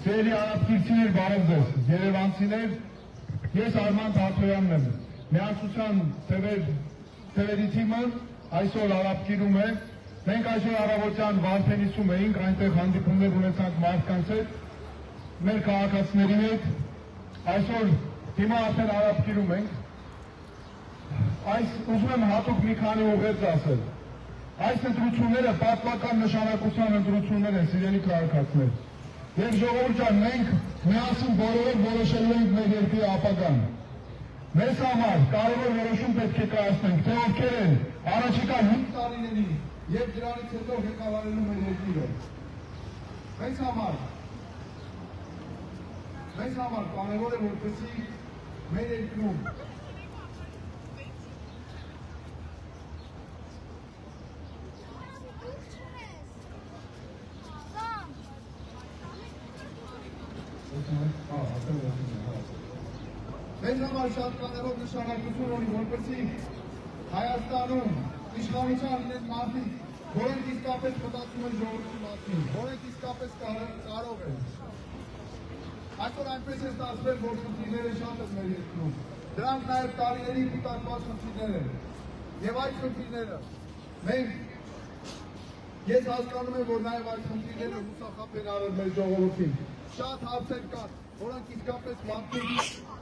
Սիրելի արաբցիներ, բարև ձեզ, երևանցիներ, ես Արման Թաթոյանն եմ, միացության թևերի թիմը այսօր արաբկիրում է, մենք այսօր առավոտյան Վարդենիսում էինք, այնտեղ հանդիպումներ ունեցանք մարդկանց հետ, մեր քաղաքացիների հետ, այսօր հիմա արդեն արաբկիրում ենք, ուզում եմ հատուկ մի քանի ուղերձ ասել, այս ընտրությունները պատմական նշանակության ընտրություններ են, սիրելի քաղաքացիներ, և ժողովուրդ ջան, մենք միասին բոլորով որոշելու ենք մեր երկրի ապագան։ Մեզ համար կարևոր որոշում պետք է կայացնենք, թե ովքեր են առաջիկա 5 տարիներին և դրանից հետո ղեկավարելու մեր երկիրը։ Մեզ համար կարևոր է, որպեսզի մեր երկրում Մեզ համար շատ կարևոր նշանակություն ունի, որպեսզի Հայաստանում իշխանության լինեն մարդիկ, որոնք իսկապես մտածում են ժողովրդի մասին, որոնք իսկապես կարող են։ Այսօր այնպես է ստացվել, որ խնդիրները շատ են մեր երկրում։ Դրանք նաև տարիների կուտակված խնդիրներ են։ Եվ այդ խնդիրները ես հասկանում եմ, որ նաև այդ խնդիրները հուսախաբ են արել մեր ժողովրդին։ Շատ հարցեր կան, որոնք իսկապես մարդիկ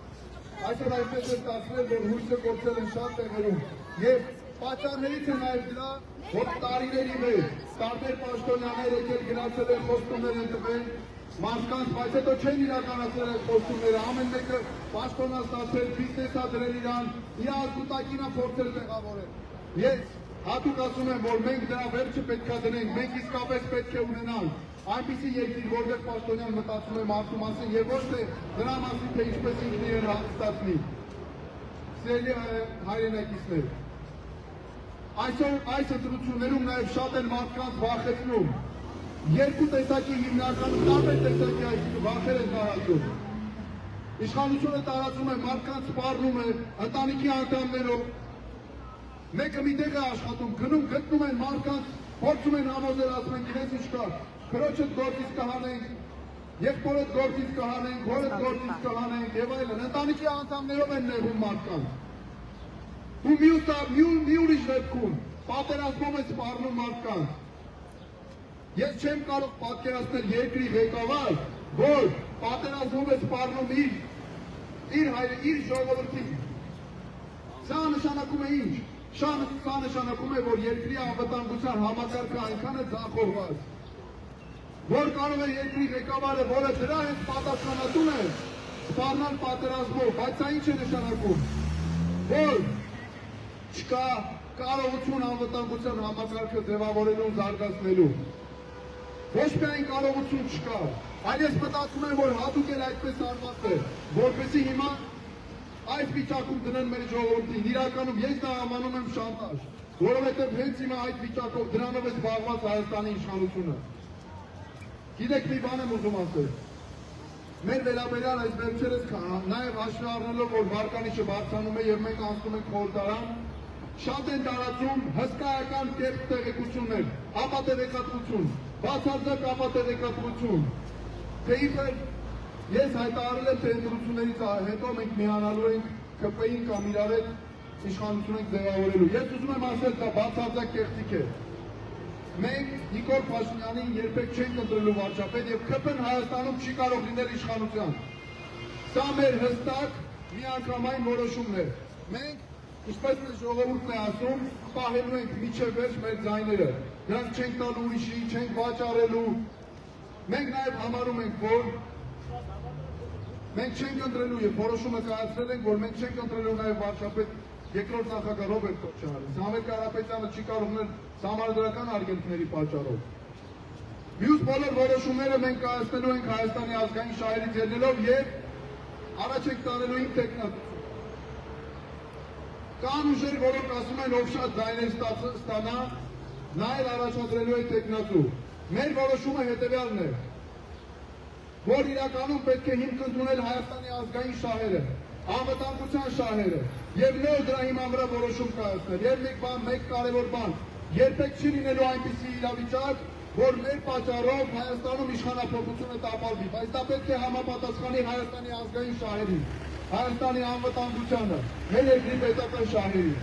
այսօր այնպես է ստացվել, որ հույսը գործել են շատ տեղերում և պատճառներից է նաև դրա, որ տարիների մեջ տարբեր պաշտոնյաներ եկել գնացել են խոստումներ են տվել մարդկանց, բայց հետո չեն իրականացրել այդ խոստումները, ամեն մեկը պաշտոնա ստացել, բիզնեսա դրել իրան, իր ազգուտակինը փորձել տեղավորել։ Ես հատուկ ասում եմ, որ մենք դրա վերջը պետք է դնենք, մենք իսկապես պետք է ունենանք այնպիսի երկիր, որտեղ պաշտոնյան մտածում է մարդու մասին և ոչ թե դրա մասին, թե ինչպես ինքն իրեն հանգստացնի։ Սիրելի հայրենակիցներ, այսօր այս ընտրություններում նաև շատ են մարդկանց վախեցնում։ Երկու տեսակի հիմնականում տարբեր տեսակի այս վախեր են տարածում։ Իշխանությունը տարածում է, մարդկանց սպառնում է, ընտանիքի անդամներով։ Մեկը մի տեղ է աշխատում, գտնում են մարդկանց, փորձում են համոզել, ասում են իրենց ինչ կա, քրոջդ գործից կհանենք, եղբորդ գործից կհանենք, հորդ գործից կհանենք և այլն, ընտանիքի անդամներով են նեղում մարդկանց։ Ու մի ուրիշ դեպքում պատերազմում է սպառնում մարդկանց։ Ես չեմ կարող պատկերացնել երկրի ղեկավար, որ պատերազմում է սպառնում իր ժողովրդին։ Սա նշանակում է ինչ։ Սա նշանակում է, որ երկրի անվտանգության համակարգը այնքան է ձախողված, որ կարող է երկրի ղեկավարը, որը դրա հետ պատասխանատուն է, սպառնալ պատերազմով, բայց սա ինչ է նշանակում, որ չկա կարողություն անվտանգության համակարգը ձևավորելու, զարգացնելու։ Ոչ միայն կարողություն չկա, այլ ես մտածում եմ, որ հատուկ էլ այդպես արված է, որպեսզի հիմա այս վիճակում դնեն մեր ժողովրդին, իրականում ես դա անվանում եմ շանտաժ, որովհետև հենց հիմա այդ վիճակով դրանով է զբաղված Հայաստանի իշխանությունը։ Գիտեք, մի բան եմ ուզում ասել, մեր վերաբերյալ այս վերջերս նաև հաշվի առնելով, որ վարկանիշը բարձրանում է և մենք անցնում ենք խորհրդարան, շատ են տարածում հսկայական կերպ տեղեկություններ, ապատեղեկատվություն, բացարձակ ապատեղեկատվություն, թե իբր ես հայտարարել եմ, թե ընտրություններից հետո մենք միանալու ենք ԿՊ-ին կամ իրար հետ իշխանություն ենք ձևավորելու։ Ես ուզում եմ ասել, դա բացարձակ կեղծիք է։ Մենք Նիկոլ Փաշինյանին երբեք չենք ընտրելու վարչապետ և ԿՊ-ն Հայաստանում չի կարող լինել իշխանության։ Սա մեր հստակ միանգամայն որոշումն է։ Մենք, ինչպես մեր ժողովուրդն է ասում, պահելու ենք մինչև վերջ մեր ձայները։ Դրանք չենք տալու ուրիշի, չենք վաճառելու։ Մենք նաև համարում ենք, որ մենք չենք ընտրելու և որոշումը կայացրել ենք, որ մենք չենք ընտրելու նաև վարչապետ երկրորդ նախագահ Ռոբերտ Քոչարյանին։ Սամվել Կարապետյանը չի կարող ունել սահմանադրական արգելքների պատճառով։ Մյուս բոլոր որոշումները մենք կայացնելու ենք Հայաստանի ազգային շահերից ելնելով և առաջ ենք տանելու իմ տեխնատություն։ Կան ուժեր, որոնք ասում են, ով շատ ձայներ ստանա, նա էլ առաջադրելու է տեխնատու։ Մեր որոշումը հետևյալն է, որ իրականում պետք է հիմք ընդունել Հայաստանի ազգային շահերը, անվտանգության շահերը և նոր դրա հիման վրա որոշում կայացնել։ Եվ մեկ կարևոր բան, երբեք չի լինելու այնպիսի իրավիճակ, որ մեր պատճառով Հայաստանում իշխանափոխությունը տապալվի, բայց դա պետք է համապատասխանի Հայաստանի ազգային շահերին, Հայաստանի անվտանգությանը, մեր երկրի պետական շահերին։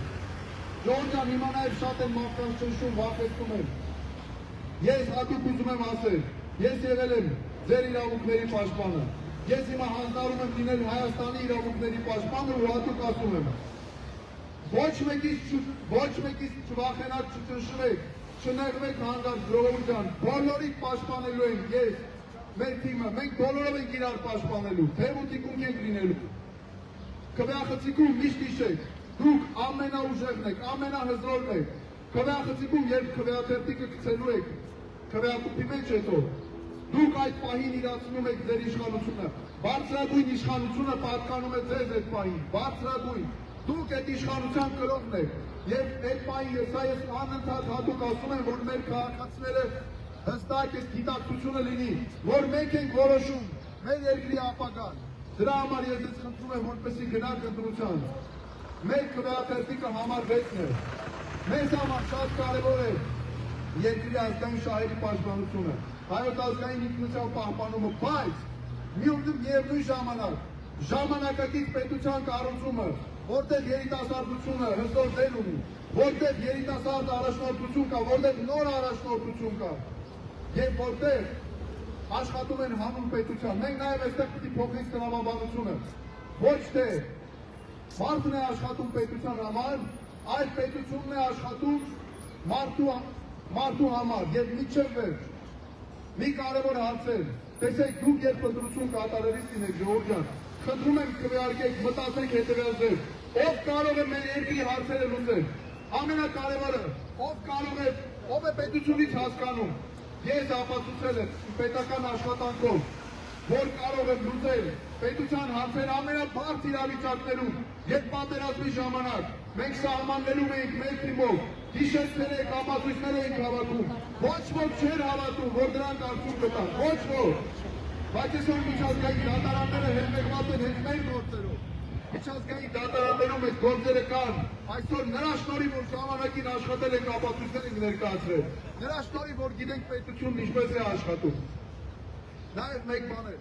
Ժողովուրդ ջան, հիմա նաև շատ են մարդկանց ճնշում, վախեցնում են։ Ես հատուկ ուզում եմ ասել, ես եղել եմ ձեր իրավունքների պաշտպանը։ Ես հիմա հանձնարարում եմ լինել Հայաստանի իրավունքների պաշտպանը ու հատուկ ասում եմ. ոչ մեկից չվախենաք, չճնշվեք, չնեղվեք հանդարտ, ժողովուրդ ջան, բոլորիդ պաշտպանելու ենք ես, մեր թիմը, մենք բոլորով ենք իրար պաշտպանելու, թեև ու թիկունք ենք լինելու։ Քվեախցիկում միշտ հիշեք, դուք ամենաուժեղն եք, ամենահզորն եք, քվեախցիկում երբ քվեաթերթիկը գցելու եք, քվեակուպի մեջ հետո, դուք այդ պահին իրացնում եք ձեր իշխանությունը, բարձրագույն իշխանությունը պատկանում է ձեզ այդ պահին, բարձրագույն, դուք այդ իշխանության կրողն եք, եւ այդ պահին ես անընդհատ հատուկ ասում եմ, որ մեր քաղաքացիները հստակ այս գիտակցությունը լինի, որ մենք ենք որոշում մեր երկրի ապագան, դրա համար ես ձեզ խնդրում եմ, որպեսզի գնաք ընտրության, մեր քվեաթերթիկը համար 6-ն է, մեզ համար շատ կարևոր է երկրի ազգային շահերի պաշտպանությունը, հայոց ազգային ինքնության պահպանումը, բայց միևնույն ժամանակակից պետության կառուցումը, որտեղ երիտասարդությունը հզոր դեր ունի, որտեղ երիտասարդ առաջնորդություն կա, որտեղ նոր առաջնորդություն կա, եւ որտեղ աշխատում են հանուն պետության, մենք նաեւ այստեղ պիտի փոխենք տրամաբանությունը, ոչ թե մարդն է աշխատում պետության համար, այլ պետությունն է աշխատում մարդու համար եւ միջև վերջ մի կարևոր հարցեր, տեսեք դուք երբ ընտրություն կատարելիս լինեք, ժողովուրդ ջան, խնդրում եմ քվեարկեք, մտածեք հետեւյալ ձև, ով կարող է մեր երկրի հարցերը լուծել, ամենակարևորը, ով է պետությունից հասկանում, ես ապացուցել եմ պետական աշխատանքով, որ կարող եմ լուծել պետության հարցերը ամենաբարձր իրավիճակներում, երբ պատերազմի ժամանակ մենք սահմաններում էինք մեր թիմով, հիշեցնել եք, ապացույցներ էինք հավաքում, ոչ ոք չէր հավատում, որ դրանք արդյունք կտան, ոչ ոք, բայց այսօր միջազգային դատարանները հերմեղված են հենց մեր գործերով, միջազգային դատարաններում այս գործերը կան, այսօր նրա շնորհիվ, որ ժամանակին աշխատել ենք, ապացույցներ ենք ներկայացրել, նրա շնորհիվ, որ գիտենք պետությունն ինչպես է աշխատում։ Նաև մեկ բան է,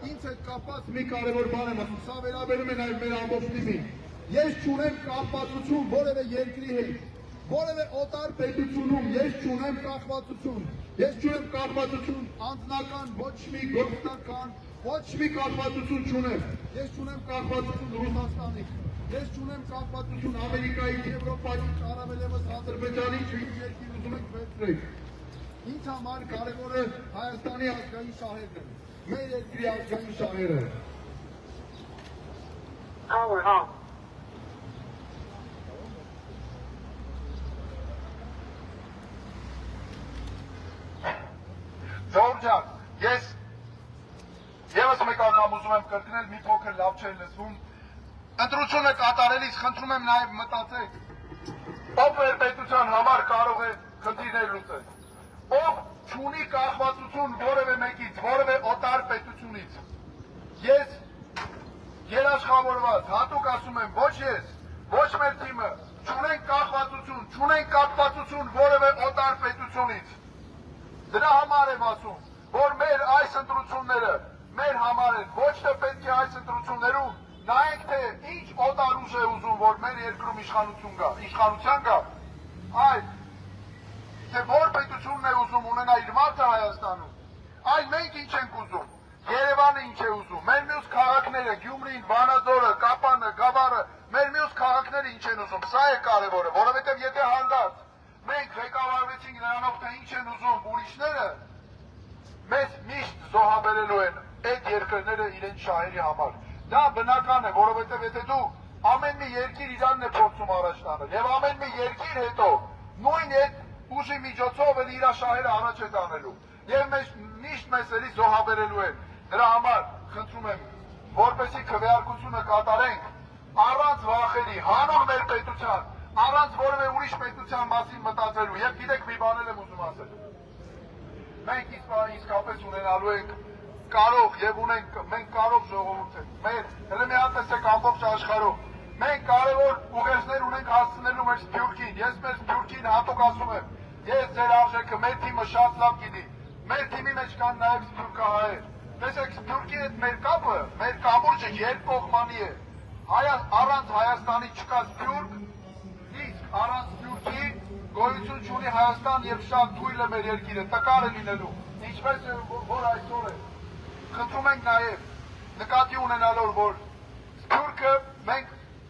ինձ հետ կապված մի կարևոր բան եմ ասում, սա վերաբերում է նաև մեր ամբողջ թիմին։ Ես չունեմ կապվածություն որևէ երկրի հետ, որևէ օտար պետությունում ես չունեմ կախվածություն, ես չունեմ կախվածություն անձնական, ոչ մի գործնական, ոչ մի կախվածություն չունեմ, ես չունեմ կախվածություն Ռուսաստանի, ես չունեմ կախվածություն Ամերիկայի, Եվրոպայի, առավելևս Ադրբեջանի, ինչ երկիր ուզում եք վերցրեք։ Ինձ համար կարևորը Հայաստանի ազգային շահերն են, մեր երկրի ազգային շահերը։ Ժողովուրդ ջան, ես ևս մեկ անգամ ուզում եմ կրկնել, մի փոքր լավ չէր լսվում, ընտրությունը կատարելիս խնդրում եմ նաև մտածեք, ով մեր պետության համար կարող է խնդիրներ լուծել, ով չունի կախվածություն որևէ մեկից, որևէ օտար պետությունից։ Ես երաշխավորված, հատուկ ասում եմ, ոչ ես, ոչ մեր թիմը, չունենք կախվածություն, չունենք կապվածություն որևէ օտար պետությունից։ Դրա համար եմ ասում, որ մեր այս ընտրությունները մեր համար են, ոչ թե պետք է այս ընտրություններում նայենք, թե ինչ օտար ուժ է ուզում, որ մեր երկրում իշխանության գա, այլ թե որ պետությունն է ուզում ունենա իր մարդը Հայաստանում, այլ մենք ինչ ենք ուզում, Երևանը ինչ է ուզում, մեր մյուս քաղաքները, Գյումրին, Վանաձորը, Կապանը, Գավառը, մեր մյուս քաղաքները ինչ են ուզում, սա է կարևորը, որովհետև եթե հանդարտ մենք ղեկավարվեցինք նրանով, թե ինչ են ուզում ուրիշները, մեզ միշտ զոհաբերելու են այդ երկրները իրենց շահերի համար։ Դա բնական է, որովհետև եթե դու ամեն մի երկիր իրանն է փորձում առաջ տանել, եւ ամեն մի երկիր հետո նույն այդ ուժի միջոցով էլ իր շահերը առաջ է տանելու, եւ միշտ մեզերի զոհաբերելու են։ Դրա համար խնդրում եմ, որպեսզի քվեարկությունը կատարենք առանց վախերի, հանուն մեր պետության, առանց որևէ ուրիշ պետության մասին մտածելու, եւ գիտեք մի բան եմ ուզում ասել։ Մենք իսկապես ունենալու ենք կարող եւ մենք կարող ժողովուրդ ենք։ Մեր հենց մի հատ տեսեք ամբողջ աշխարհում մենք կարևոր ուղերձներ ունենք հասցնելու մեր Սփյուռքին։ Ես մեր Սփյուռքին հատուկ ասում եմ, Ես ձեր արժեքը մեր թիմը շատ լավ գիտի։ Մեր թիմի մեջ կան նաև սփյուռքահայեր։ Տեսեք, Սփյուռքի հետ մեր կապը, մեր կամուրջը երկկողմանի է։ Առանց Հայաստանի չկա Սփյուռք, իսկ առանց Սփյուռքի գոյություն չունի Հայաստան եւ շատ թույլ է մեր երկիրը, տկար է լինելու։ Ինչպես որ այսօր է։ Խնդրում ենք նաև նկատի ունենալով, որ Սփյուռքը մենք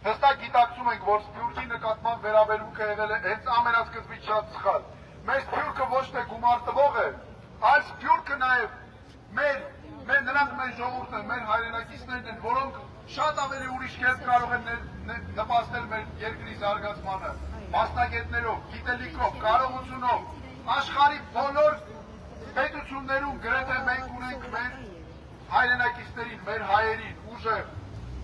հստակ գիտակցում ենք, որ Սփյուռքի նկատմամբ վերաբերմունքը եղել է հենց ամենասկզբից շատ սխալ։ Մեր Սփյուռքը ոչ թե գումար տվող է, այլ Սփյուռքը նաև նրանք մեր ժողովուրդն են, մեր հայրենակիցներն են, որոնք շատ ավելի ուրիշ կերպ կարող են նպաստել մեր երկրի զարգացմանը, մասնագետներով, գիտելիքով, կարողությունով, աշխարհի բոլոր պետություններում գրեթե մենք ունենք մեր հայրենակիցներին, մեր հայերին, ուժեղ,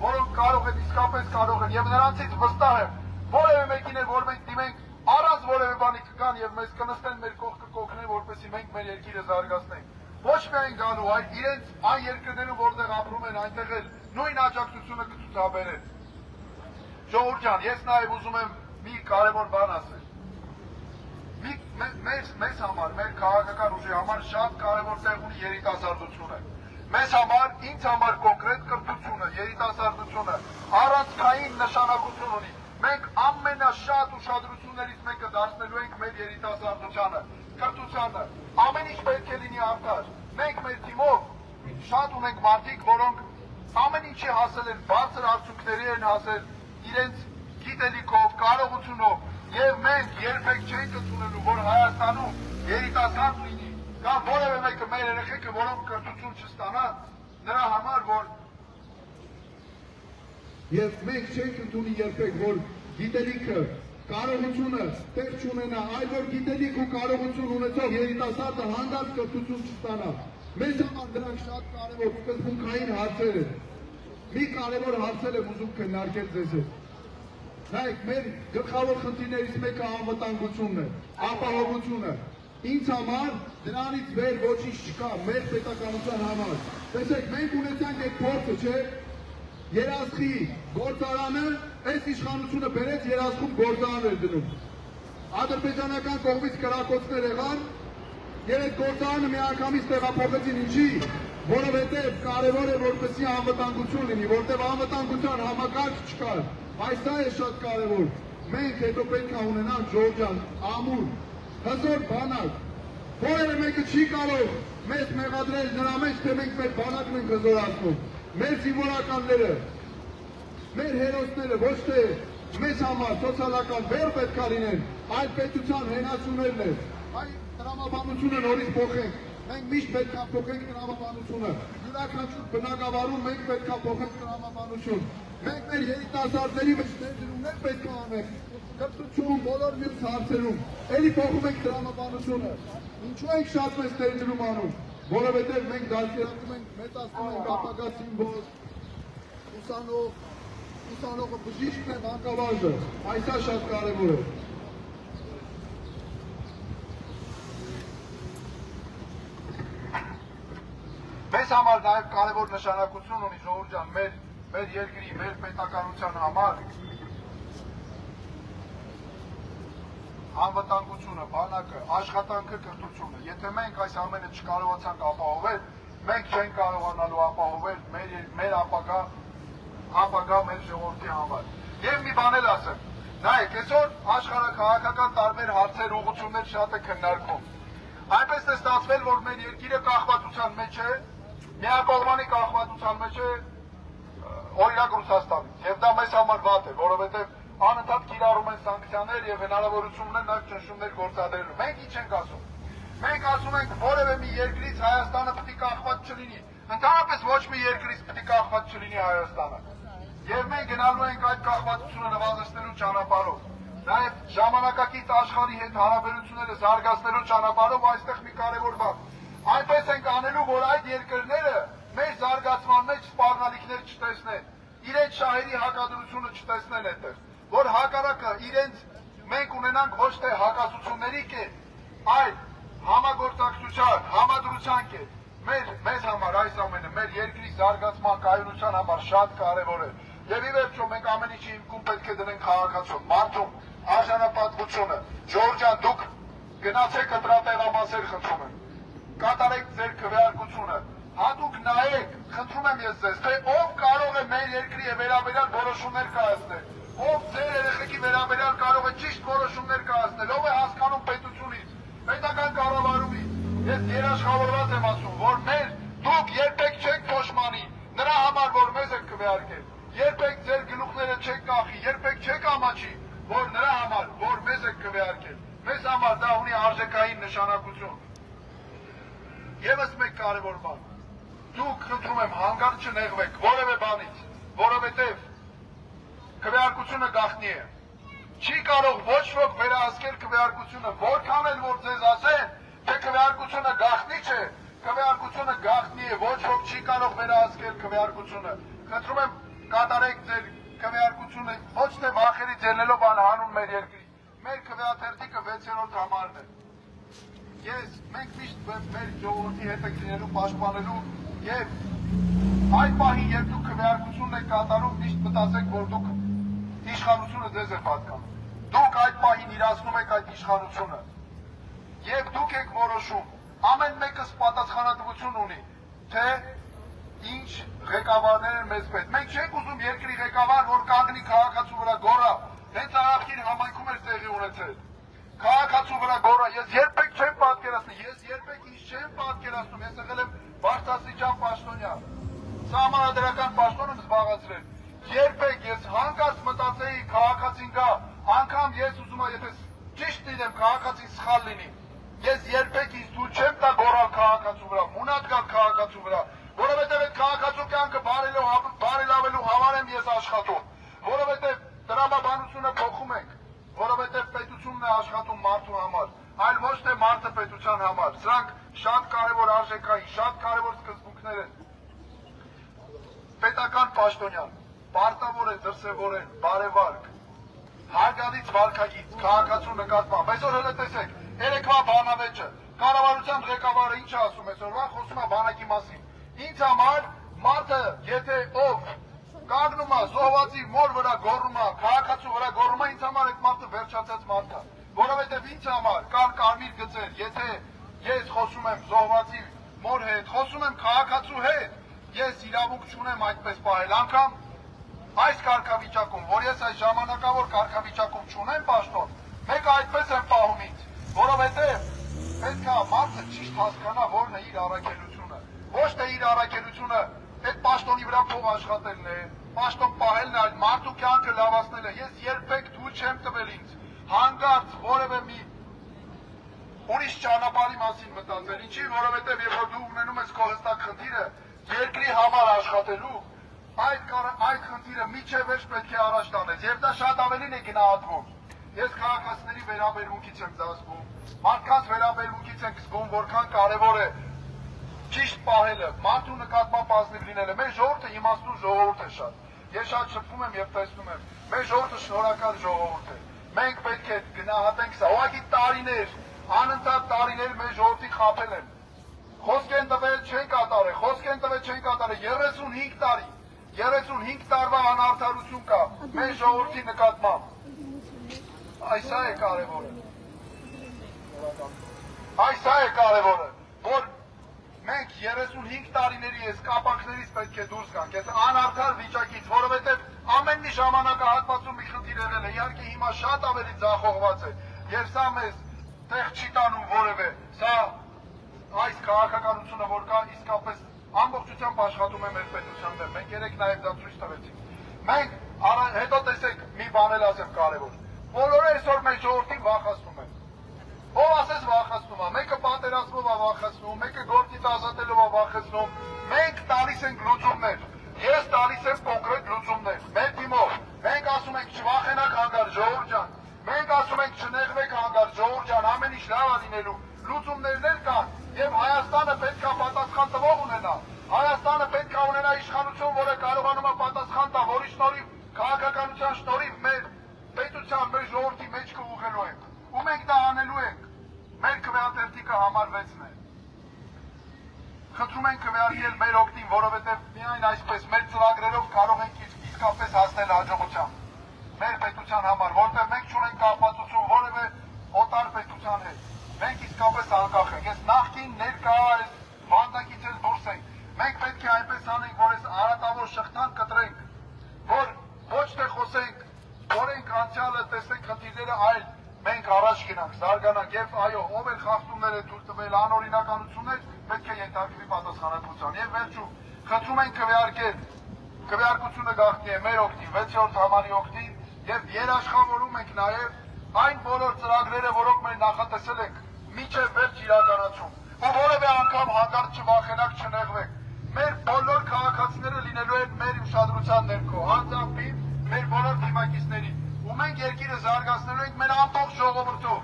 որոնք կարող են իսկապես կարող են, եւ նրանցից վստահ եմ, որևէ մեկին է, որ մենք դիմենք, առանց որևէ բանի կգան եւ մեզ կնստեն մեր կողքը կօգնեն, որպեսզի մենք մեր երկիրը զարգացնենք։ Ոչ միայն գալու, այլ իրենց այն երկրներում, որտեղ ապրում են, այնտեղ էլ նույն աջակցությունը կցուցաբերեն։ Ժողովուրդ ջան, ես նաև ուզում եմ մի կարևոր բան ասել։ Մեզ համար, մեր քաղաքական ուժի համար շատ կարևոր տեղ ունի երիտասարդությունը։ Մեզ համար, ինձ համար կոնկրետ կրթությունը, երիտասարդությունը առանցքային նշանակություն ունի։ Մենք ամենաշատ ուշադրություններից մեկը դարձնելու ենք մեր երիտասարդությանը, կրթությանը, ամեն ինչ պետք է լինի արդար։ Մենք մեր թիմով շատ ունենք մարդիկ, որոնք ամեն ինչի հասել են, բարձր արդյունքների են հասել իրենց գիտելիքով, կարողությունով, եւ մենք երբեք չենք ընդունելու, որ Հայաստանում երիտասարդ լինի, կամ որևէ մեկը մեր երեխեքը, որոնք կրթություն չստանան, նրա համար, որ Եվ մենք չենք ընդունի երբեք, որ գիտելիքը, կարողությունը տեղ չունենա, այլ որ գիտելիք ու կարողություն ունեցող երիտասարդը հանդարտ կրթություն չստանա։ Մեզ համար դրանք շատ կարևոր սկզբունքային հարցեր են։ Մի կարևոր հարցեր եմ ուզում քննարկել ձեզ հետ։ Նայեք, մեր գլխավոր խնդիրներից մեկը անվտանգությունն է, ապահովությունը։ Ինձ համար դրանից վեր ոչինչ չկա մեր պետականության համար։ Տեսեք, մենք ունեցանք այդ փորձը, չէ՞։ Երասխի գործարանը այս իշխանությունը բերեց երասխում գործարան էր դնում։ Ադրբեջանական կողմից կրակոցներ եղան, եւ այդ գործարանը միանգամից տեղափոխեցին ինչի, որովհետեւ կարևոր է որպեսզի անվտանգություն լինի, որտեղ անվտանգության համակարգ չկար։ Այս դա է շատ կարևոր։ Մենք հետո պետք է ունենանք ժողովուրդ ջան, ամուր, հզոր բանակ։ Որևէ մեկը չի կարող մեզ մեղադրել նրա մեջ, թե մենք մեր բանակն ենք հզորացնում։ Մեր զինվորականները, մեր հերոսները ոչ թե մեզ համար սոցիալական վեր պետք է լինեն, այլ պետության հենասյուներն են։ Այ տրամաբանությունը նորից փոխենք։ Մենք միշտ պետք է փոխենք տրամաբանությունը։ Յուրաքանչյուր բնակավարում մենք պետք է փոխենք տրամաբանություն։ Մենք մեր երիտասարդների մեջ ներդրումներ պետք է անենք։ Կրթություն, բոլոր մյուս հարցերում։ Էլի փոխում ենք տրամաբանությունը։ Ինչու ենք շատ մեծ ներդրում անում։ Որովհետև մենք դարձյալում ենք, մեծացնում ենք ապագա սիմվոլ, ուսանողը բժիշկն է, մանկավարժը, այս է շատ կարևոր է։ Մեզ համար նաև կարևոր նշանակություն ունի ժողովուրդ ջան, մեր երկրի, մեր պետականության համար անվտանգությունը, բանակը, աշխատանքը, կրթությունը։ Եթե մենք այս ամենը չկարողացանք ապահովել, մենք չենք կարողանալու ապահովել մեր ապագա մեր ժողովրդի համար։ Եվ մի բան էլ ասեմ, նայեք, այսօր աշխարհաքաղաքական տարբեր հարցեր, ուղղություններ շատ է քննարկվում։ Այնպես է ստացվել, որ մեր երկիրը կախվածության մեջ է, միակողմանի կախվածության մեջ է օրինակ Ռուսաստանից, եւ դա մեզ համար վատ է, որովհետեւ անընդհատ կիրառում են սանկցիաներ եւ հնարավորություններ նաեւ ճնշումներ գործադրելու։ Մենք ինչ ենք ասում։ Մենք ասում ենք, որևէ մի երկրից Հայաստանը պետք է կախված չլինի։ Ընդհանրապես ոչ մի երկրից պետք է կախված չլինի Հայաստանը։ Եվ մենք գնալու ենք այդ կախվածությունը նվազեցնելու ճանապարհով։ Նաեւ ժամանակակից աշխարհի հետ հարաբերությունները զարգացնելու ճանապարհով այստեղ մի կարևոր բան։ Այնպես ենք անելու, որ այդ երկրները մեր զարգացման մեջ սպառնալիքներ չտեսնեն, իրենց շահերի հակադրությունը չտեսնեն այդտեղ, որ հակառակը իրենց մենք ունենանք ոչ թե հակասությունների կետ, այլ համագործակցության, համադրության կետ։ Մեզ համար այս ամենը մեր երկրի զարգացման կայունության համար շատ կարևոր է։ Եվ ի վերջո մենք ամեն ինչի հիմքում պետք է դնենք քաղաքացու, մարդու արժանապատվությունը։ Ժողովուրդ ջան, դուք գնացեք ընտրատեղամասեր խնդրում եմ, կատարեք ձեր քվեարկությունը, հատուկ նայեք, խնդրում եմ ես ձեզ, թե ով կարող է մեր երկրի վերաբերյալ որոշումներ կայացնել, ով ձեր երեխեքի վերաբերյալ կարող է ճիշտ որոշումներ կայացնել, ով է հասկանում պետությունից, պետական կառավարումից, ես երաշխավորված եմ ասում, որ դուք երբեք չեք փոշմանի, նրա համար, որ մեզ եք քվեարկել, երբեք ձեր գլուխները չեք կախի, երբեք չեք ամաչի, որ նրա համար, որ մեզ եք քվեարկել, մեզ համար դա ունի արժեքային նշանակություն։ Եվս մեկ կարևոր բան, դուք խնդրում եմ հանգարտ չնեղվեք որևէ բանից, որովհետև քվեարկությունը գաղտնի է։ Չի կարող ոչ ոք վերահսկել քվեարկությունը, որքան էլ որ ձեզ ասեն, թե քվեարկությունը գաղտնի չէ, քվեարկությունը գաղտնի է, ոչ ոք չի կարող վերահսկել քվեարկությունը։ Խնդրում եմ կատարեք ձեր քվեարկությունը, ոչ թե վախերից ելնելով անհանուն մեր երկրի։ Մեր քվեաթերթիկը 6-րդ համարն է։ Մենք միշտ մեր ժողովրդի հետ ենք լինելու պաշտպանելու եւ այդ պահին, երբ դուք քվեարկությունն եք կատարում, միշտ մտածեք, որ դուք իշխանությունը ձեզ է պատկանում։ Դուք այդ պահին իրացնում եք այդ իշխանությունը եւ դուք եք որոշում, ամեն մեկս պատասխանատվություն ունի, թե ինչ ղեկավարներ են մեզ պետք։ Մենք չենք ուզում երկրի ղեկավար, որ կանգնի քաղաքացու վրա գոռա, հենց Արարքին համայնքում էր տեղի ունեցել։ Քաղաքացու վրա գոռա, ես երբեք չեմ պատկերացնում, ես երբեք ինչ չեմ պատկերացնում, ես եղել եմ բարձրաստիճան պաշտոնյա, սահմանադրական պաշտոն եմ զբաղեցրել։ Երբեք ես հանկարծ մտածեի քաղաքացին գա, անգամ ես ուզում եմ, եթե ճիշտ լինեմ, քաղաքացին սխալ լինի։ Ես երբեք ինձ թույլ չեմ տա գոռալ քաղաքացու վրա, մունատ գալ քաղաքացու վրա, որովհետև այդ քաղաքացու կյանքը բարելավելու համար եմ ես աշխատում, որովհետև տրամաբանությունը փոխում ենք, որովհետև պետությունն է աշխատում մարդու համար, այլ ոչ թե մարդը պետության համար։ Սրանք շատ կարևոր արժեքային, շատ կարևոր սկզբունքներ են։ Պետական պաշտոնյան, պարտավոր է դրսևորել բարեվարկ, հարգալից վարքագիծ, քաղաքացու նկատմամբ։ Այսօր հենց տեսեք, երեկվա բանավեճը, կառավարության ղեկավարը ինչ ասում է, այսօրվա խոսում է բանակի մասին։ Ինձ համար մարդը, եթե ով կանգնում է զոհվածի մոր վրա գոռում է, քաղաքացու վրա գոռում է, ինձ համար այդ մարդը վերջացած մարդ է, որովհետև ինձ համար կան կարմիր գծեր, եթե ես խոսում եմ զոհվածի մոր հետ, խոսում եմ քաղաքացու հետ, ես իրավունք չունեմ այդպես պահել, անգամ այս կարգավիճակում, որ ես այս ժամանակավոր կարգավիճակում չունեմ պաշտոն, մեկը այդպես եմ պահում ինձ, որովհետև պետք է մարդը ճիշտ հասկանա որն է իր առաքելությունը, ոչ թե իր առաքելությունը այդ պաշտոնի վրա փող աշխատելն է, պաշտոն պահելն է, այլ մարդու կյանքը լավացնելը։ Ես երբեք թույլ չեմ տվել ինձ հանկարծ որևէ մի ուրիշ ճանապարհի մասին մտածել, ինչի, որովհետև երբ որ դու ունենում ես քո հստակ խնդիրը երկրի համար աշխատելու, այդ խնդիրը միջև վերջ պետք է առաջ տանես, եւ դա շատ ավելին է գնահատվում։ Ես քաղաքացիների վերաբերմունքից եմ դա զգում, մարդկանց վերաբերմունքից եմ զգում, որքան կարևոր է ճիշտ պահելը, մարդու նկատմամբ ազնիվ լինելը։ Մեր ժողովուրդը իմաստուն ժողովուրդ է շատ։ Ես շատ շփվում եմ եւ տեսնում եմ։ Մեր ժողովուրդը շնորհակալ ժողովուրդ է։ Մենք պետք է գնահատենք սա։ Ուղղակի տարիներ, անընդհատ տարիներ մեր ժողովրդի խաբել են։ Խոսք են տվել չեն կատարել, խոսք են տվել չեն կատարել 35 տարի։ 35 տարվա անարդարություն կա մեր ժողովրդի նկատմամբ։ Այս է կարևորը։ Այս է կարևորը, որ մենք 35 տարիների այս կապանքներից պետք է դուրս գանք, այս անարդար վիճակից, որովհետև ամեն մի ժամանակահատվածում մի խնդիր եղել է, իհարկե հիմա շատ ավելի ձախողված է, եւ սա մեզ տեղ չի տանում որևէ, սա այս քաղաքականությունը, որ կա, իսկապես ամբողջությամբ աշխատում է մեր պետության դեմ, մենք երեք նաեւ դա ցույց տվեցինք։ Մենք հետո տեսեք մի բան էլ ասեմ կարևոր, բոլորը այսօր մեր ժողովրդին վախեցնում են։ Ով ասես վախեցնում է, մեկը պատերազմով է վախեցնում, մեկը գործից ազատելով է վախեցնում, մենք տալիս ենք լուծումներ, ես տալիս եմ կոնկրետ լուծումներ, մեր թիմով, մենք ասում ենք չվախենաք հանգար ժողովուրդ ջան, մենք ասում ենք չնեղվեք հանգար ժողովուրդ ջան, ամեն ինչ լավ է լինելու, լուծումներն էլ կան, եւ Հայաստանը պետք է պատասխան տվող ունենա, Հայաստանը պետք է ունենա իշխանություն, որը կարողանում է պատասխան տա, որի շնորհիվ քաղաքականության շնորհիվ մեր պետության, մեր ժողովրդի մեջքը ուղղելու ենք, ու մենք դա անելու ենք։ Մեր քվեաթերթիկը համար 6-ն է։ Խնդրում ենք քվեարկել մեր օգտին, որովհետև միայն այսպես մեր ծրագրերով կարող ենք իսկապես հասնել հաջողության։ Մեր պետության համար, որտեղ մենք չունենք կապվածություն որևէ օտար պետության հետ։ Մենք իսկապես անկախ ենք։ Այս նախկին ներկա այս բանդակից էլ դուրս ենք։ Մենք պետք է այնպես անենք, որ այս արատավոր շղթան կտրենք, որ ոչ թե խոսենք, որենք անցյալը, տեսնենք խնդիրները, այլ մենք առաջ գնանք, զարգանանք եւ այո, ով էլ խախտումներ է թույլ տվել անօրինականություններ, պետք է ենթարկվի պատասխանատվության։ Եվ վերջում խնդրում ենք քվեարկությունը գաղտնի է մեր օգտին, 6-րդ համարի օգտին եւ երաշխավորում ենք նաեւ այն բոլոր ծրագրերը, որոնք մենք նախատեսել ենք մինչեւ վերջ իրականացում։ Ու որևէ անգամ հանկարծ չվախենակ, չնեղվեք։ Մեր բոլոր քաղաքացիները լինելու են մեր ուշադրության ներքո, անձամբ մեր բոլոր թիմակիցների, ու մենք երկիրը զարգացնելու ենք մեր ամբողջ ժողովրդով,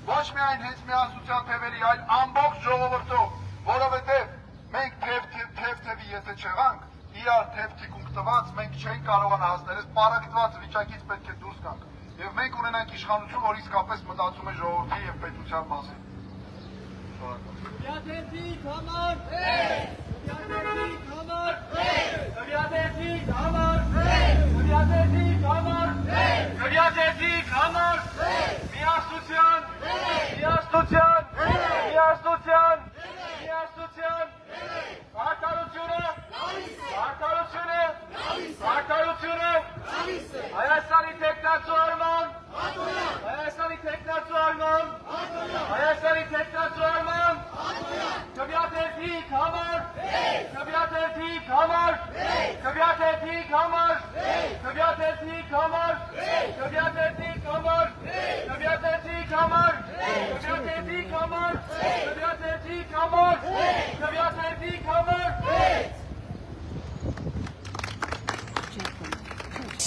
ոչ միայն հենց միասնության թևերի, այլ ամբողջ ժողովրդով, որովհետև մենք թեվ-թևի եթե չեղանք, իրար թև-թիկունք տված, մենք չենք կարողանա հասնել, այս պարակտված վիճակից պետք է դուրս գանք, եւ մենք ունենանք իշխանություն, որ իսկապես մտածում է ժողովրդի եւ պետության մասին։ Քվեարկի համար Քվեարկի համար Քվեարկի համար Քվեարկի համար Միասնության Միասնության Միասնության Միասնության Արտարությունը Արտարությունը Արտարությունը Հայաստանի տեխնացու արման Հայաստանի տեխնացու արման Հայաստանի տեխնացու արման Քվեարկի համար Քվեարկի համար Քվեարկի համար